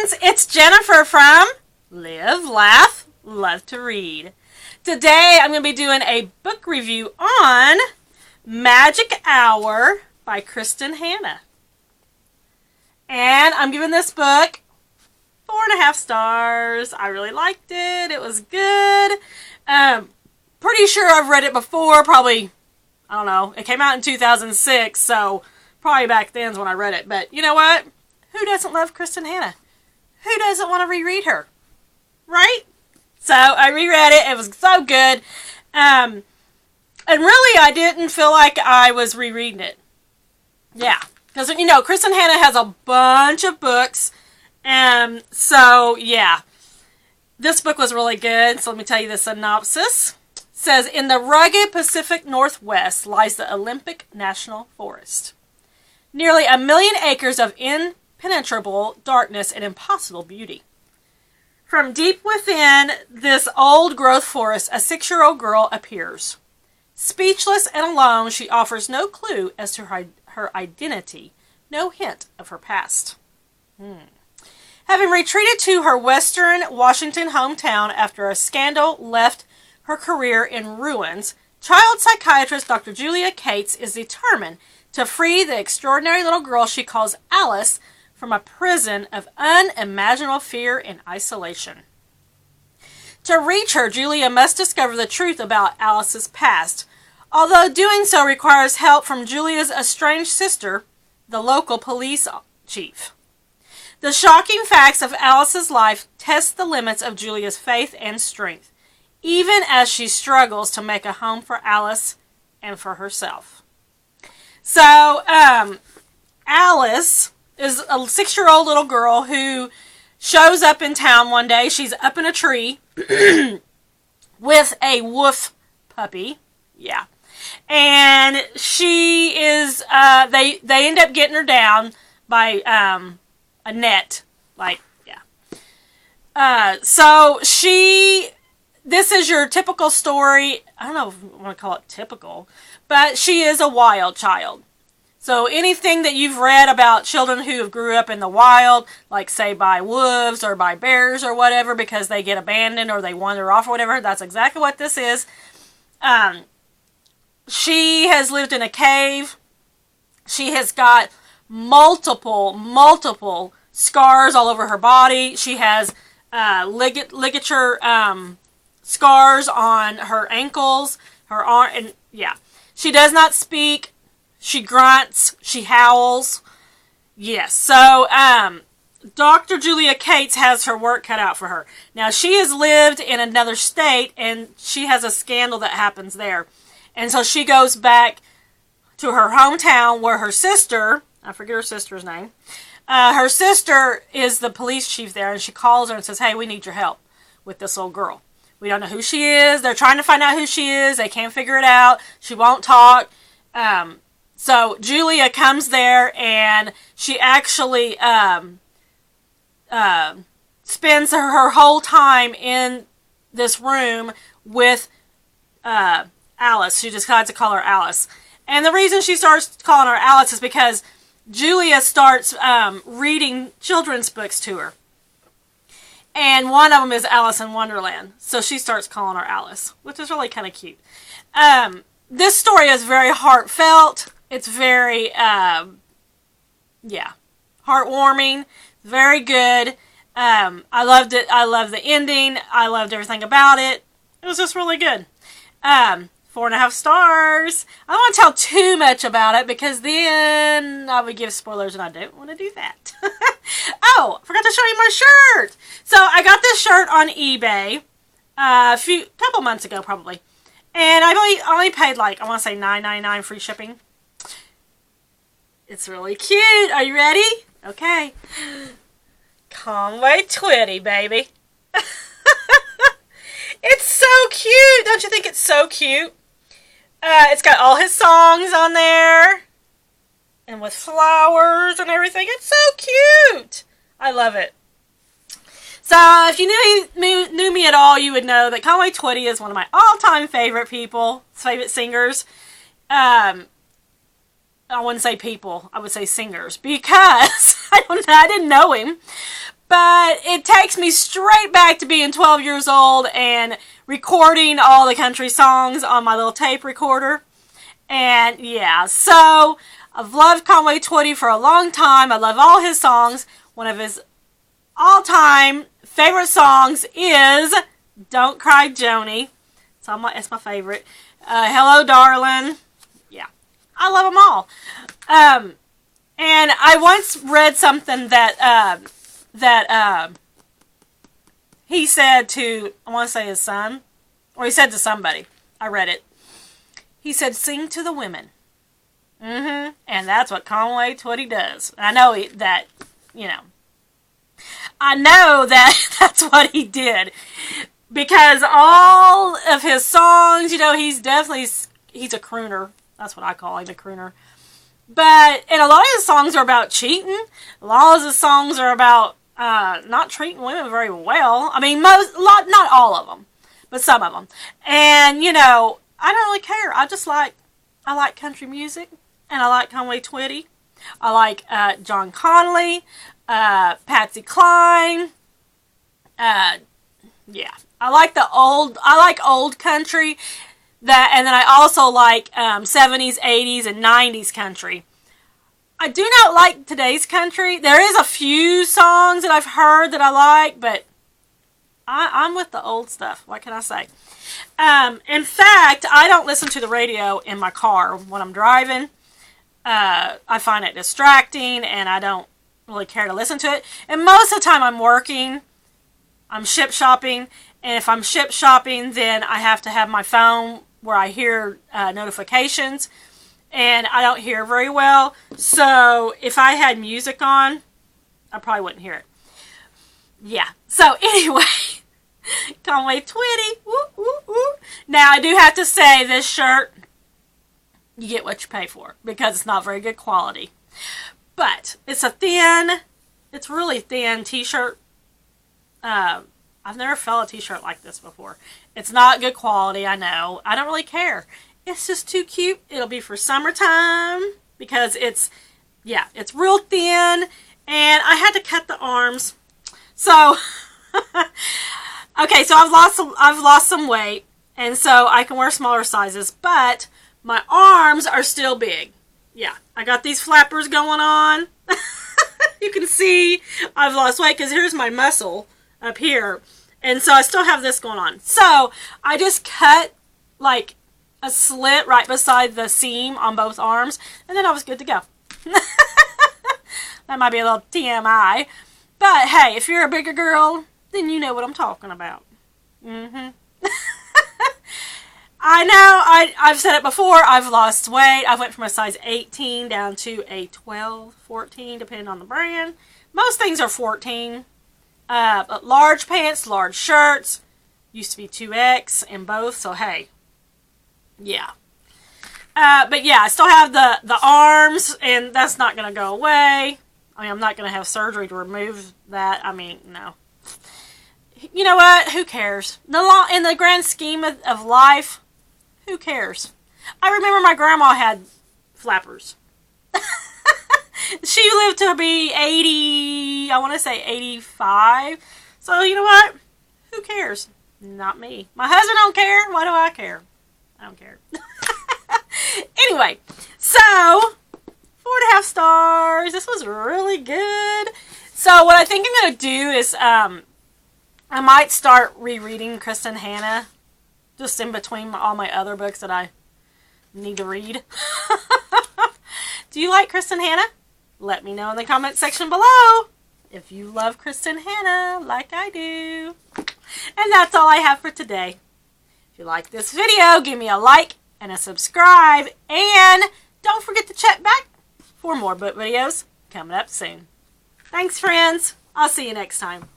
friends, it's Jennifer from Live, Laugh, Love to Read. Today I'm going to be doing a book review on Magic Hour by Kristen Hannah. And I'm giving this book 4.5 stars. I really liked it. It was good. Pretty sure I've read it before. Probably, I don't know. It came out in 2006, so probably back then's when I read it. But you know what? Who doesn't love Kristen Hannah? Who doesn't want to reread her? Right? So I reread it. It was so good. And really, I didn't feel like I was rereading it. Yeah. Because, you know, Kristen Hannah has a bunch of books. So, yeah. This book was really good. So let me tell you the synopsis. It says, in the rugged Pacific Northwest lies the Olympic National Forest. Nearly 1 million acres of impenetrable darkness and impossible beauty. From deep within this old-growth forest, a 6-year-old girl appears. Speechless and alone, she offers no clue as to her identity, no hint of her past. Having retreated to her western Washington hometown after a scandal left her career in ruins, child psychiatrist Dr. Julia Cates is determined to free the extraordinary little girl she calls Alice from a prison of unimaginable fear and isolation. To reach her, Julia must discover the truth about Alice's past, although doing so requires help from Julia's estranged sister, the local police chief. The shocking facts of Alice's life test the limits of Julia's faith and strength, even as she struggles to make a home for Alice and for herself. So, Alice is a 6-year-old little girl who shows up in town one day. She's up in a tree with a wolf puppy. Yeah. And she is, they end up getting her down by a net. Like, yeah. So this is your typical story. I don't know if I want to call it typical, but she is a wild child. So anything that you've read about children who have grew up in the wild, like say by wolves or by bears or whatever, because they get abandoned or they wander off or whatever, that's exactly what this is. She has lived in a cave. She has got multiple scars all over her body. She has ligature scars on her ankles, her arm, and yeah. She does not speak. She grunts. She howls. Yes. So, Dr. Julia Cates has her work cut out for her. Now, she has lived in another state, and she has a scandal that happens there. And so she goes back to her hometown where her sister, I forget her sister's name, her sister is the police chief there, and she calls her and says, hey, we need your help with this little girl. We don't know who she is. They're trying to find out who she is. They can't figure it out. She won't talk. So Julia comes there, and she actually spends her whole time in this room with Alice. She decides to call her Alice. And the reason she starts calling her Alice is because Julia starts reading children's books to her. And one of them is Alice in Wonderland. So she starts calling her Alice, which is really kind of cute. This story is very heartfelt. It's very, heartwarming. Very good. I loved it. I loved the ending. I loved everything about it. It was just really good. 4.5 stars. I don't want to tell too much about it because then I would give spoilers and I don't want to do that. Oh, I forgot to show you my shirt. So I got this shirt on eBay a couple months ago probably. And I only paid like, I want to say $9.99 free shipping. It's really cute. Are you ready? Okay. Conway Twitty, baby. It's so cute. Don't you think it's so cute? It's got all his songs on there. And with flowers and everything. It's so cute. I love it. So, if you knew me at all, you would know that Conway Twitty is one of my all-time favorite singers. I wouldn't say people, I would say singers, because I didn't know him. But it takes me straight back to being 12 years old and recording all the country songs on my little tape recorder. And yeah, so I've loved Conway Twitty for a long time. I love all his songs. One of his all-time favorite songs is Don't Cry Joni. It's my favorite. Hello Darling. Yeah, I love them all. And I once read something that he said to, I want to say his son, or he said to somebody. I read it. He said, sing to the women. And that's what Conway Twitty does. I know that, I know that that's what he did. Because all of his songs, he's a crooner. That's what I call him, a crooner. And a lot of his songs are about cheating. A lot of his songs are about not treating women very well. I mean, not all of them, but some of them. And, I don't really care. I like country music, and I like Conway Twitty. I like John Connolly, Patsy Cline. Yeah, I like old country. And then I also like 70s, 80s, and 90s country. I do not like today's country. There is a few songs that I've heard that I like, but I'm with the old stuff. What can I say? In fact, I don't listen to the radio in my car when I'm driving. I find it distracting, and I don't really care to listen to it. And most of the time I'm working, I'm ship shopping, and if I'm ship shopping, then I have to have my phone where I hear notifications, and I don't hear very well. So if I had music on, I probably wouldn't hear it. Yeah. So anyway, Conway Twitty. Woo, woo, woo. Now I do have to say, this shirt, you get what you pay for, because it's not very good quality. But it's it's really thin t-shirt. I've never felt a t-shirt like this before. It's not good quality, I know. I don't really care. It's just too cute. It'll be for summertime, because it's real thin, and I had to cut the arms. So, okay, so I've lost some weight, and so I can wear smaller sizes, but my arms are still big. Yeah, I got these flappers going on. You can see I've lost weight, because here's my muscle up here. And so I still have this going on. So I just cut like a slit right beside the seam on both arms, and then I was good to go. That might be a little TMI. But hey, if you're a bigger girl, then you know what I'm talking about. I know, I've said it before, I've lost weight. I went from a size 18 down to a 12, 14, depending on the brand. Most things are 14. But large pants, large shirts. Used to be 2X in both, so hey. Yeah. But yeah, I still have the arms, and that's not going to go away. I mean, I'm not going to have surgery to remove that. I mean, no. You know what? Who cares? In the grand scheme of life, who cares? I remember my grandma had flappers. She lived to be 80, I want to say 85. So, you know what? Who cares? Not me. My husband don't care. Why do I care? I don't care. Anyway, so 4.5 stars. This was really good. So what I think I'm going to do is I might start rereading Kristen Hanna just in between all my other books that I need to read. Do you like Kristen Hanna? Let me know in the comment section below if you love Kristen Hanna like I do. And that's all I have for today. If you like this video, give me a like and a subscribe. And don't forget to check back for more book videos coming up soon. Thanks, friends. I'll see you next time.